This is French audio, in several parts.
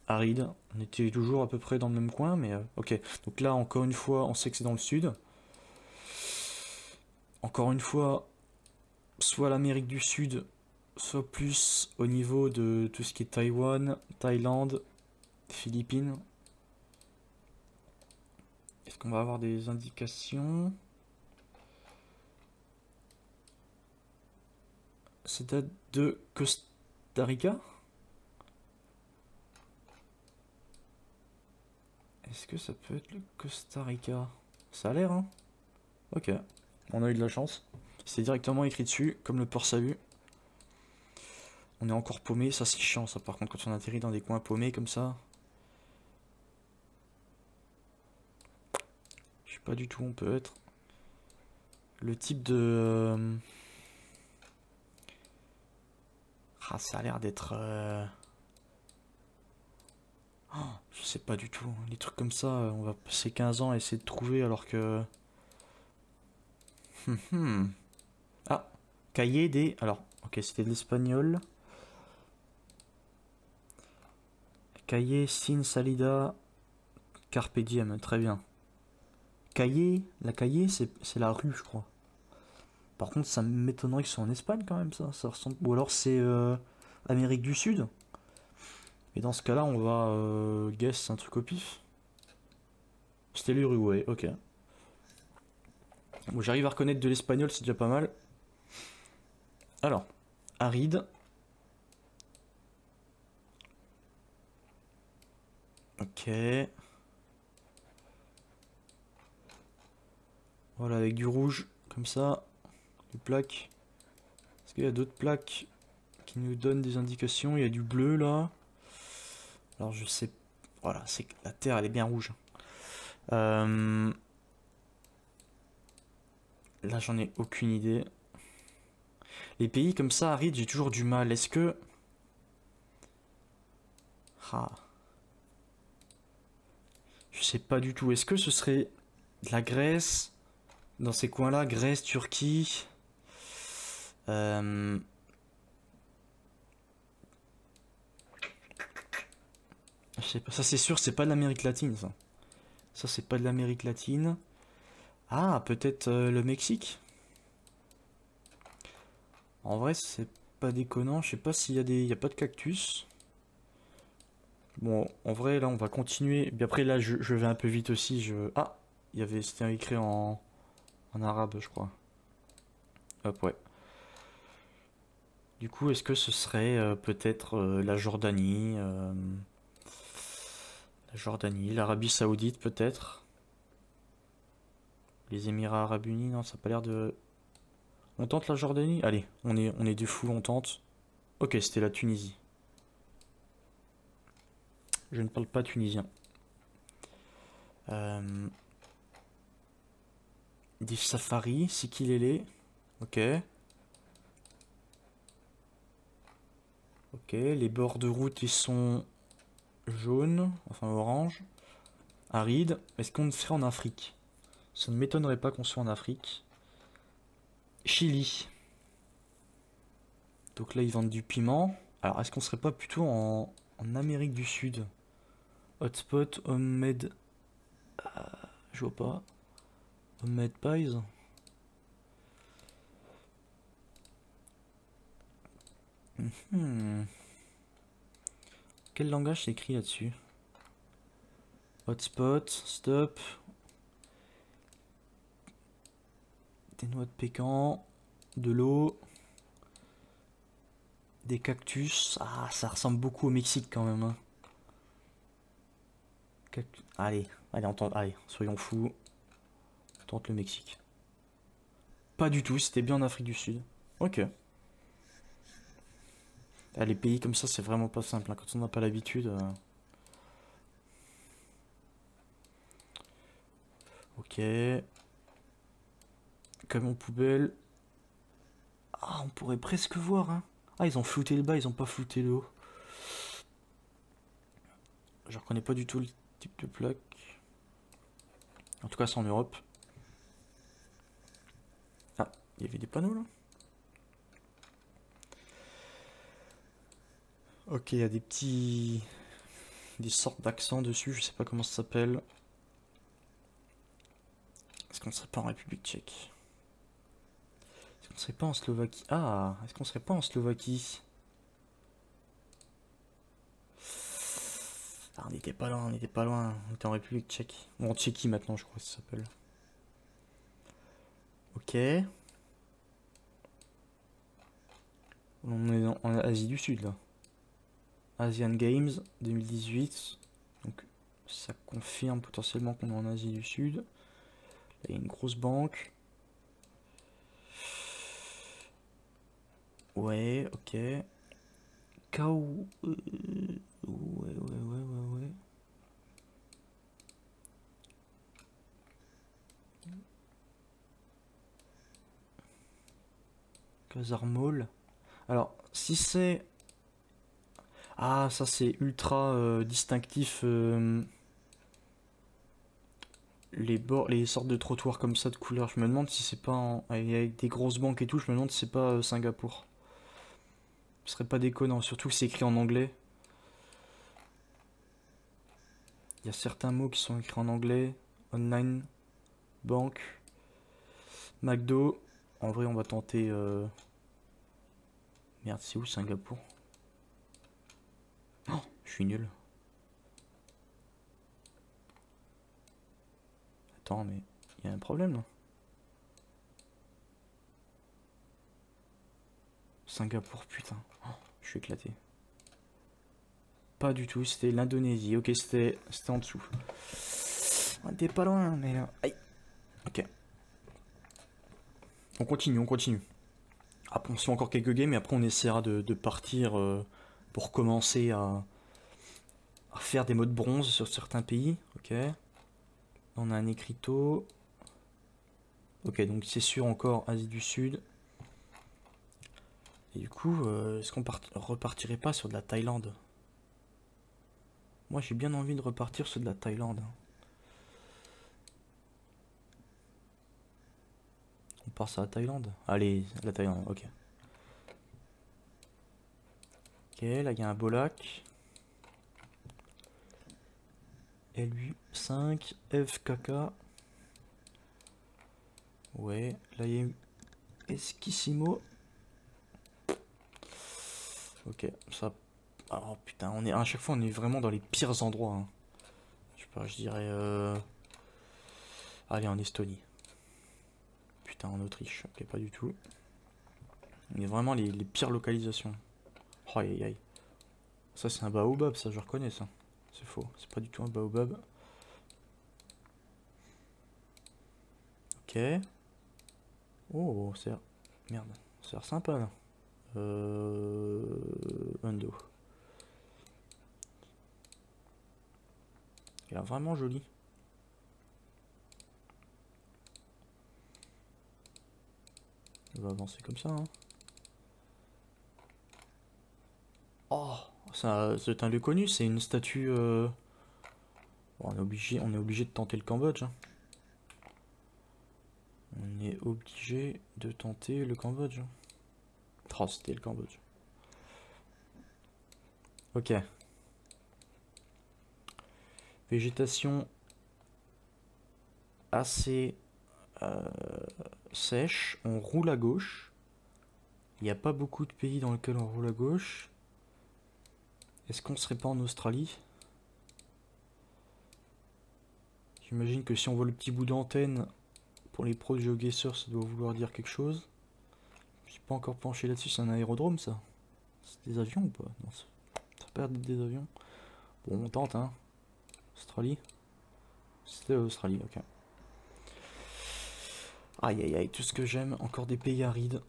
aride. On était toujours à peu près dans le même coin, mais ok. Donc là, encore une fois, on sait que c'est dans le sud. Encore une fois, soit l'Amérique du Sud, soit plus au niveau de tout ce qui est Taïwan, Thaïlande, Philippines. Est-ce qu'on va avoir des indications? Ça date de Costa Rica? Est-ce que ça peut être le Costa Rica? Ça a l'air, hein? Ok, on a eu de la chance. C'est directement écrit dessus, comme le port salut. On est encore paumé, ça c'est chiant ça par contre quand on atterrit dans des coins paumés comme ça. Je sais pas du tout où on peut être. Le type de... Ah, ça a l'air d'être... Oh, je sais pas du tout. Les trucs comme ça, on va passer 15 ans à essayer de trouver alors que... Ah, cahier des... Alors, ok, c'était de l'espagnol. Cahier sin salida carpe diem, très bien. Cahier, la cahier, c'est la rue, je crois. Par contre, ça m'étonnerait que ce soit en Espagne quand même, ça ressemble... Ou alors c'est Amérique du Sud. Et dans ce cas-là, on va guess un truc au pif. C'était l'Uruguay, ok. Bon, j'arrive à reconnaître de l'espagnol, c'est déjà pas mal. Alors, aride. Ok. Voilà, avec du rouge, comme ça. Des plaques. Est-ce qu'il y a d'autres plaques qui nous donnent des indications? Il y a du bleu là. Alors je sais... Voilà, c'est que la terre, elle est bien rouge. Là, j'en ai aucune idée. Les pays comme ça, arides, j'ai toujours du mal. Est-ce que... Ah. Je sais pas du tout. Est-ce que ce serait de la Grèce? Dans ces coins-là, Grèce, Turquie... Je sais pas. Ça, c'est sûr, c'est pas de l'Amérique latine, ça. Ça, c'est pas de l'Amérique latine. Ah, peut-être le Mexique? En vrai, c'est pas déconnant. Je sais pas s'il y a des... Il y a pas de cactus. Bon, en vrai, là, on va continuer. Puis après, là, je vais un peu vite aussi. Ah, il y avait... C'était écrit en arabe, je crois. Hop, ouais. Du coup, est-ce que ce serait peut-être la Jordanie la Jordanie, l'Arabie Saoudite, peut-être? Les Émirats Arabes Unis, non, ça a pas l'air de... On tente la Jordanie? Allez, on est des fous, on tente. Ok, c'était la Tunisie. Je ne parle pas tunisien. Euh... Des safaris, Sikilele. Ok. Ok, les bords de route, ils sont jaunes, enfin orange. Aride. Est-ce qu'on serait en Afrique? Ça ne m'étonnerait pas qu'on soit en Afrique. Chili. Donc là, ils vendent du piment. Alors, est-ce qu'on serait pas plutôt en Amérique du Sud? Hotspot, homemade... Je vois pas. Homemade pies. Hmm. Quel langage c'est écrit là-dessus? Hotspot, stop. Des noix de pécan. De l'eau. Des cactus. Ah, ça ressemble beaucoup au Mexique quand même, hein. Allez, allez, allez, soyons fous. On tente le Mexique. Pas du tout, c'était bien en Afrique du Sud. Ok. Ah, les pays comme ça, c'est vraiment pas simple, hein, quand on n'a pas l'habitude. Ok. Camion poubelle. Ah, on pourrait presque voir, hein. Ah, ils ont flouté le bas, ils ont pas flouté le haut. Je reconnais pas du tout le type de plaque. En tout cas, c'est en Europe. Ah, il y avait des panneaux là. Ok, il y a des petits... des sortes d'accents dessus, je sais pas comment ça s'appelle. Est-ce qu'on serait pas en République tchèque? Est-ce qu'on serait pas en Slovaquie? Ah, est-ce qu'on serait pas en Slovaquie? Ah, on n'était pas loin, on n'était pas loin. On était en République tchèque. Ou en Tchéquie maintenant, je crois que ça s'appelle. Ok. On est en Asie du Sud là. Asian Games 2018. Donc ça confirme potentiellement qu'on est en Asie du Sud. Là, il y a une grosse banque. Ouais, ok. Kao. Ouais. Kazarmol. Alors, si c'est. Ah, ça c'est ultra distinctif. Les bords, les sortes de trottoirs comme ça de couleur. Je me demande si c'est pas avec des grosses banques et tout. Je me demande si c'est pas Singapour. Ce serait pas déconnant, surtout que c'est écrit en anglais. Il y a certains mots qui sont écrits en anglais. Online, banque, McDo. En vrai, on va tenter. Merde, c'est où Singapour? Oh, je suis nul. Attends, mais il y a un problème là. Singapour, putain. Oh, je suis éclaté. Pas du tout, c'était l'Indonésie. Ok, c'était en dessous. On était pas loin, mais. Aïe. Ok. On continue, on continue. Après, on se fait encore quelques games, et après on essaiera de partir pour commencer à faire des modes bronze sur certains pays. Ok. On a un écriteau. Ok, donc c'est sûr encore Asie du Sud. Et du coup, est-ce qu'on repartirait pas sur de la Thaïlande? Moi j'ai bien envie de repartir sur de la Thaïlande. On part sur la Thaïlande? Allez, la Thaïlande, ok. Ok, là il y a un beau lac. LU5, FKK. Ouais, là il y a Esquissimo. Ok, ça. Oh putain, on est à chaque fois on est vraiment dans les pires endroits. Hein. Je sais pas, je dirais. Allez, en Estonie. Putain, en Autriche. Ok, pas du tout. On est vraiment les pires localisations. Oh, aïe aïe. Ça, c'est un baobab, ça, je reconnais ça. C'est faux, c'est pas du tout un baobab. Ok. Oh, c'est. Merde, ça a l'air sympa là. Undo. Il a vraiment joli. On va avancer comme ça. Hein. Oh, c'est un lieu connu, c'est une statue. Bon, on est obligé de tenter le Cambodge. Hein. On est obligé de tenter le Cambodge. Oh, c'était le Cambodge. Ok. Végétation assez sèche. On roule à gauche. Il n'y a pas beaucoup de pays dans lesquels on roule à gauche. Est-ce qu'on serait pas en Australie? J'imagine que si on voit le petit bout d'antenne pour les pros de GeoGuessr, ça doit vouloir dire quelque chose. Je suis pas encore penché là-dessus, c'est un aérodrome ça. C'est des avions ou pas? Non, ça peut être des avions. Bon, on tente hein. Australie? C'était l'Australie, ok. Aïe aïe aïe, tout ce que j'aime, encore des pays arides.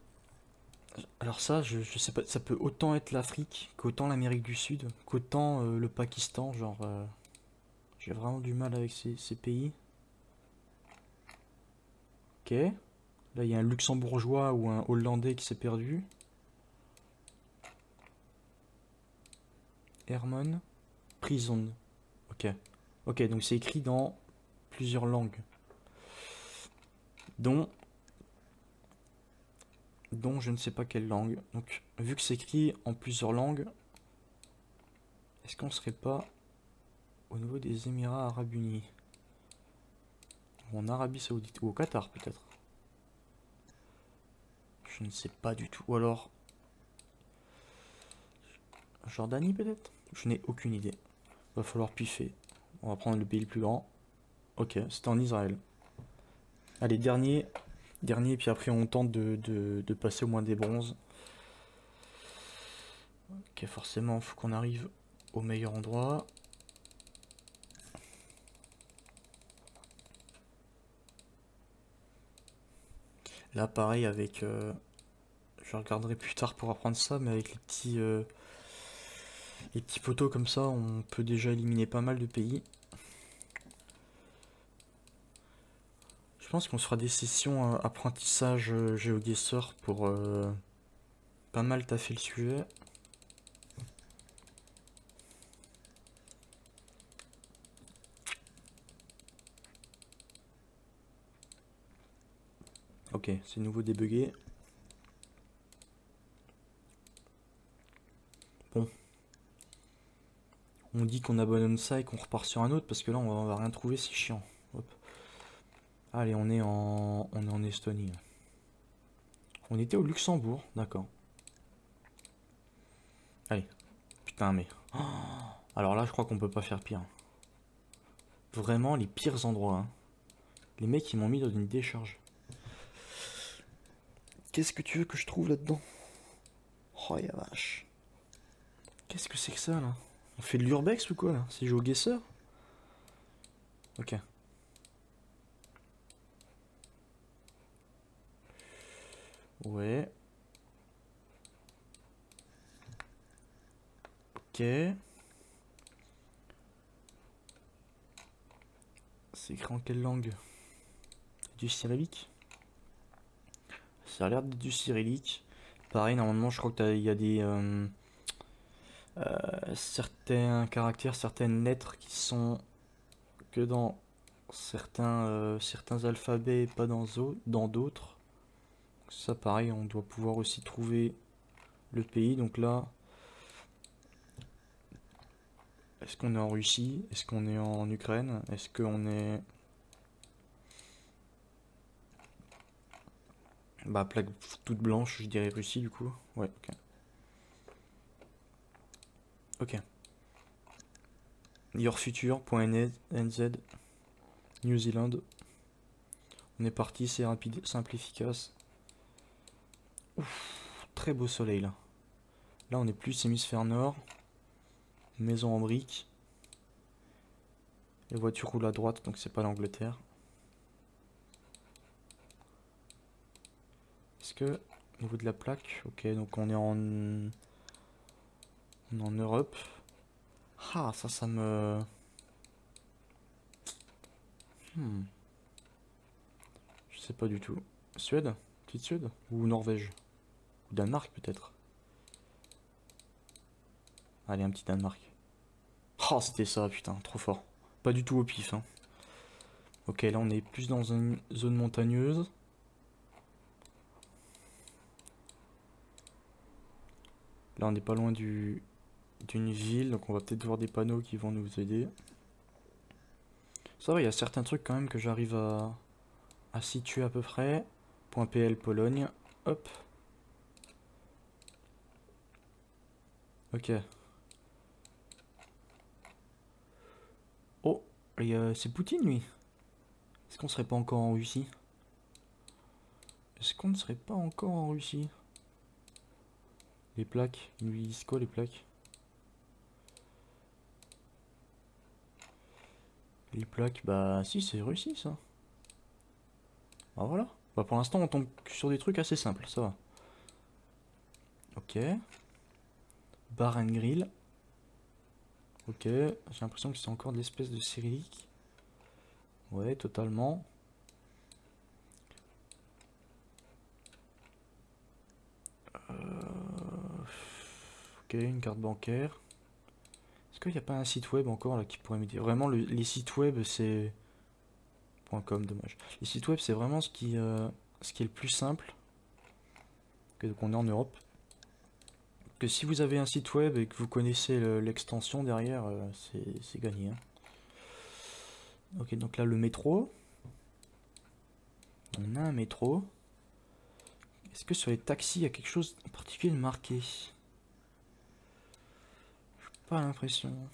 Alors ça, je sais pas, ça peut autant être l'Afrique qu'autant l'Amérique du Sud, qu'autant le Pakistan, genre... j'ai vraiment du mal avec ces pays. Ok. Là, il y a un luxembourgeois ou un hollandais qui s'est perdu. Herman. Prison. Ok. Ok, donc c'est écrit dans plusieurs langues. Dont je ne sais pas quelle langue. Donc, vu que c'est écrit en plusieurs langues, est-ce qu'on serait pas au niveau des Émirats Arabes Unis. Ou en Arabie Saoudite. Ou au Qatar peut-être. Je ne sais pas du tout. Ou alors... Jordanie peut-être? Je n'ai aucune idée. Va falloir piffer. On va prendre le pays le plus grand. Ok, c'était en Israël. Allez, dernier. Dernier, puis après on tente de passer au moins des bronzes. Ok, forcément, il faut qu'on arrive au meilleur endroit. Là, pareil, avec... je regarderai plus tard pour apprendre ça, mais avec les petits poteaux comme ça, on peut déjà éliminer pas mal de pays. Je pense qu'on se fera des sessions apprentissage GeoGuessr pour pas mal taffer le sujet. Ok, c'est nouveau débugué. Bon. On dit qu'on abandonne ça et qu'on repart sur un autre parce que là on va rien trouver, c'est chiant. Hop. Allez, on est en Estonie. On était au Luxembourg, d'accord. Allez. Putain, mais... Oh, alors là, je crois qu'on peut pas faire pire. Vraiment les pires endroits. Hein. Les mecs, ils m'ont mis dans une décharge. Qu'est-ce que tu veux que je trouve là-dedans? Oh la vache. Qu'est-ce que c'est que ça là? On fait de l'urbex ou quoi là? C'est GeoGuessr? Ok. Ouais. Ok. C'est écrit en quelle langue? Du cyrillique? Ça a l'air d'être du cyrillique. Pareil, normalement, je crois qu'il y a des... certains caractères, certaines lettres qui sont que dans certains alphabets et pas dans d'autres. Ça pareil, on doit pouvoir aussi trouver le pays. Donc là, est-ce qu'on est en Russie? Est-ce qu'on est en Ukraine? Est-ce qu'on est... Bah plaque toute blanche, je dirais Russie du coup. Ouais, ok. Ok. Yourfuture.nz New Zealand. On est parti, c'est rapide, simple, efficace. Ouf, très beau soleil là. Là on est plus hémisphère nord. Maison en briques. Les voitures roulent à droite, donc c'est pas l'Angleterre. Est-ce que, au niveau de la plaque, ok, donc on est en Europe. Ah, ça me... Je sais pas du tout. Suède? Petite Suède? Ou Norvège? Ou Danemark peut-être? Allez, un petit Danemark. Oh, c'était ça, putain, trop fort. Pas du tout au pif, hein. Ok, là on est plus dans une zone montagneuse. Là on n'est pas loin d'une ville, donc on va peut-être voir des panneaux qui vont nous aider. Ça va, il y a certains trucs quand même que j'arrive à situer à peu près. .pl Pologne, hop. Ok. Oh, c'est Poutine lui. Est-ce qu'on serait pas encore en Russie? Est-ce qu'on ne serait pas encore en Russie? Les plaques, ils lui disent quoi les plaques? Les plaques, bah si c'est Russie ça. Bah voilà. Bah pour l'instant on tombe sur des trucs assez simples, ça va. Ok. Bar and grill. Ok, j'ai l'impression que c'est encore de l'espèce de cyrillique. Ouais, totalement. Ok, une carte bancaire. Est-ce qu'il n'y a pas un site web encore là qui pourrait m'aider? Vraiment, les sites web, c'est... .com, dommage. Les sites web, c'est vraiment ce qui est le plus simple. Donc on est en Europe. Que si vous avez un site web et que vous connaissez l'extension derrière, c'est gagné. Hein. Ok, donc là le métro. On a un métro. Est-ce que sur les taxis il y a quelque chose en particulier de marqué? J'ai pas l'impression. En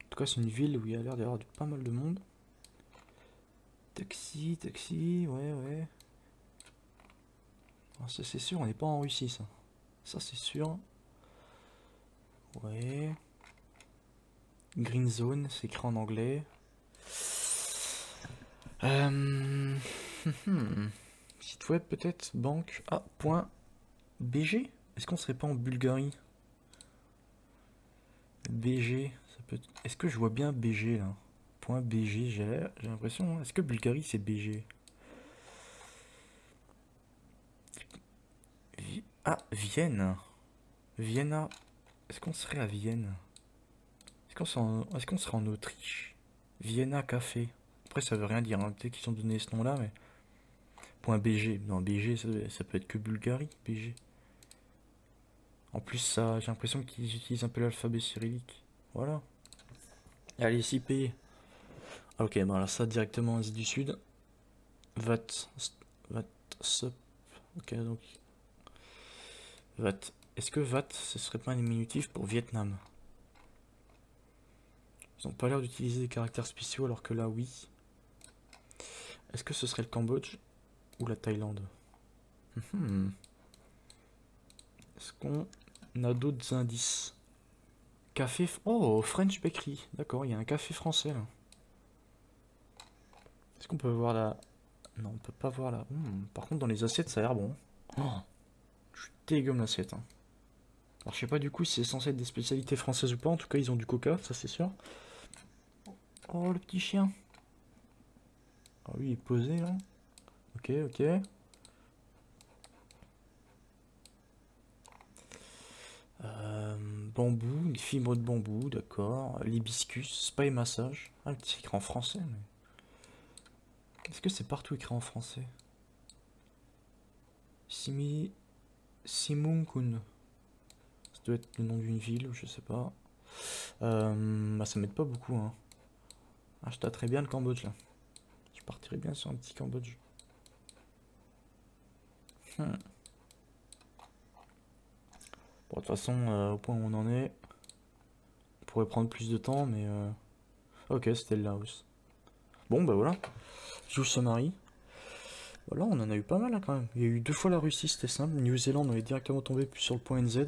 tout cas c'est une ville où il y a l'air d'y avoir pas mal de monde. Taxi, taxi, ouais, ouais. Alors, ça c'est sûr, on n'est pas en Russie ça. Ça c'est sûr. Ouais. Green Zone, c'est écrit en anglais. Euh... Site web peut-être, banque. Ah, point BG. Est-ce qu'on serait pas en Bulgarie? BG, ça peut... Est-ce que je vois bien BG là? Point BG, j'ai l'impression. Est-ce que Bulgarie c'est BG? Ah, Vienne. Vienna. Est-ce qu'on serait à Vienne? Est-ce qu'on serait en Autriche? Vienna Café. Après ça veut rien dire, hein. Peut-être qu'ils ont donné ce nom là, mais... Point BG. Non, BG ça peut être que Bulgarie, BG. En plus, ça, j'ai l'impression qu'ils utilisent un peu l'alphabet cyrillique. Voilà. Allez, 6 pays. Ah, ok, bon, alors ça directement en Asie du Sud. VAT. VAT. Sup. Ok, donc. VAT. Est-ce que VAT, ce serait pas un diminutif pour Vietnam? Ils ont pas l'air d'utiliser des caractères spéciaux, alors que là, oui. Est-ce que ce serait le Cambodge ou la Thaïlande? Est-ce qu'on a d'autres indices? Café. Oh, French Bakery. D'accord, il y a un café français là. Est-ce qu'on peut voir la. Non, on peut pas voir là. Par contre, dans les assiettes, ça a l'air bon. Oh, je suis dégueulasse l'assiette, hein. Alors, je sais pas du coup si c'est censé être des spécialités françaises ou pas. En tout cas, ils ont du coca, ça c'est sûr. Oh, le petit chien. Ah oui, il est posé là. Ok, ok. Bambou, une fibre de bambou, d'accord. L'hibiscus, spa et massage. Ah, le petit écrit en français, mais. Est-ce que c'est partout écrit en français? Simunkun. Ça doit être le nom d'une ville, je sais pas. Bah ça m'aide pas beaucoup, hein. Ah, je tâterais bien le Cambodge là. Je partirais bien sur un petit Cambodge. Bon, de toute façon, au point où on en est, on pourrait prendre plus de temps, mais ok, c'était le Laos. Bon, bah voilà. Jules se marie. Voilà, on en a eu pas mal là quand même. Il y a eu 2 fois la Russie, c'était simple. New-Zélande, on est directement tombé plus sur le point NZ.